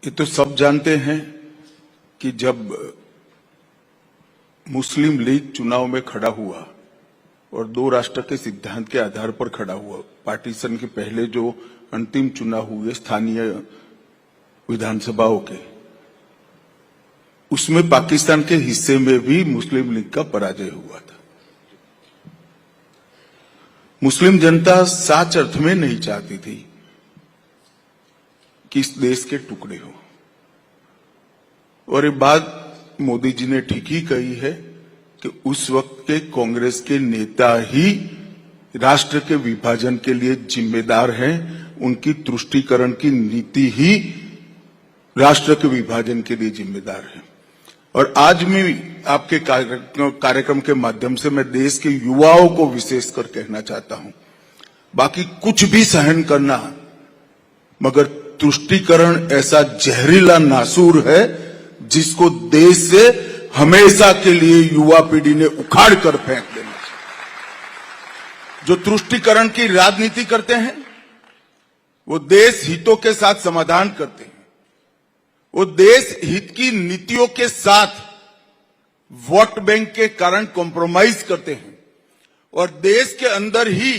ये तो सब जानते हैं कि जब मुस्लिम लीग चुनाव में खड़ा हुआ और दो राष्ट्र के सिद्धांत के आधार पर खड़ा हुआ, पार्टीशन के पहले जो अंतिम चुनाव हुए स्थानीय विधानसभाओं के, उसमें पाकिस्तान के हिस्से में भी मुस्लिम लीग का पराजय हुआ था। मुस्लिम जनता सच अर्थ में नहीं चाहती थी कि इस देश के टुकड़े हो, और ये बात मोदी जी ने ठीक ही कही है कि उस वक्त के कांग्रेस के नेता ही राष्ट्र के विभाजन के लिए जिम्मेदार हैं। उनकी तुष्टीकरण की नीति ही राष्ट्र के विभाजन के लिए जिम्मेदार है। और आज मैं आपके कार्यक्रम के माध्यम से मैं देश के युवाओं को विशेषकर कहना चाहता हूं, बाकी कुछ भी सहन करना, मगर तुष्टीकरण ऐसा जहरीला नासूर है जिसको देश से हमेशा के लिए युवा पीढ़ी ने उखाड़ कर फेंक देना चाहिए। जो तुष्टीकरण की राजनीति करते हैं वो देश हितों के साथ समाधान करते हैं, वो देश हित की नीतियों के साथ वोट बैंक के कारण कॉम्प्रोमाइज करते हैं और देश के अंदर ही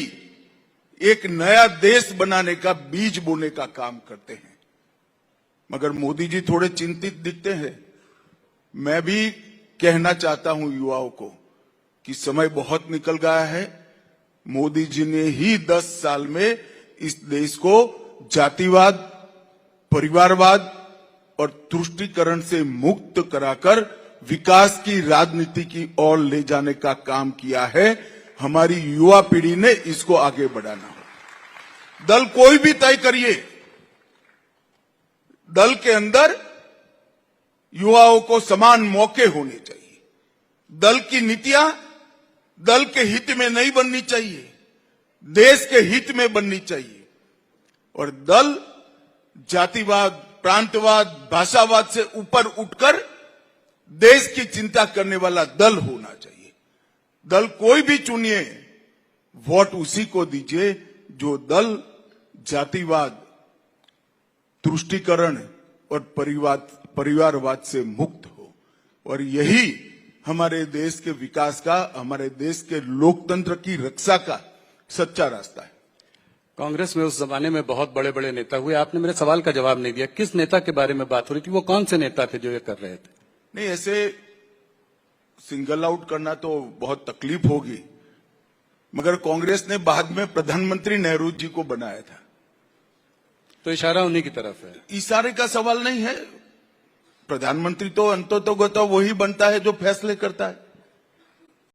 एक नया देश बनाने का बीज बोने का काम करते हैं। मगर मोदी जी थोड़े चिंतित दिखते हैं। मैं भी कहना चाहता हूं युवाओं को कि समय बहुत निकल गया है। मोदी जी ने ही 10 साल में इस देश को जातिवाद, परिवारवाद और तुष्टीकरण से मुक्त कराकर विकास की राजनीति की ओर ले जाने का काम किया है। हमारी युवा पीढ़ी ने इसको आगे बढ़ाना हो। दल कोई भी तय करिए, दल के अंदर युवाओं को समान मौके होने चाहिए। दल की नीतियां दल के हित में नहीं बननी चाहिए, देश के हित में बननी चाहिए। और दल जातिवाद, प्रांतवाद, भाषावाद से ऊपर उठकर देश की चिंता करने वाला दल होना चाहिए। दल कोई भी चुनिए, वोट उसी को दीजिए जो दल जातिवाद, तुष्टीकरण और परिवारवाद से मुक्त हो। और यही हमारे देश के विकास का, हमारे देश के लोकतंत्र की रक्षा का सच्चा रास्ता है। कांग्रेस में उस जमाने में बहुत बड़े बड़े नेता हुए, आपने मेरे सवाल का जवाब नहीं दिया। किस नेता के बारे में बात हो रही थी? वो कौन से नेता थे जो ये कर रहे थे? नहीं, ऐसे सिंगल आउट करना तो बहुत तकलीफ होगी, मगर कांग्रेस ने बाद में प्रधानमंत्री नेहरू जी को बनाया था, तो इशारा उन्हीं की तरफ है। इशारे का सवाल नहीं है। प्रधानमंत्री तो अंततोगत वही बनता है जो फैसले करता है।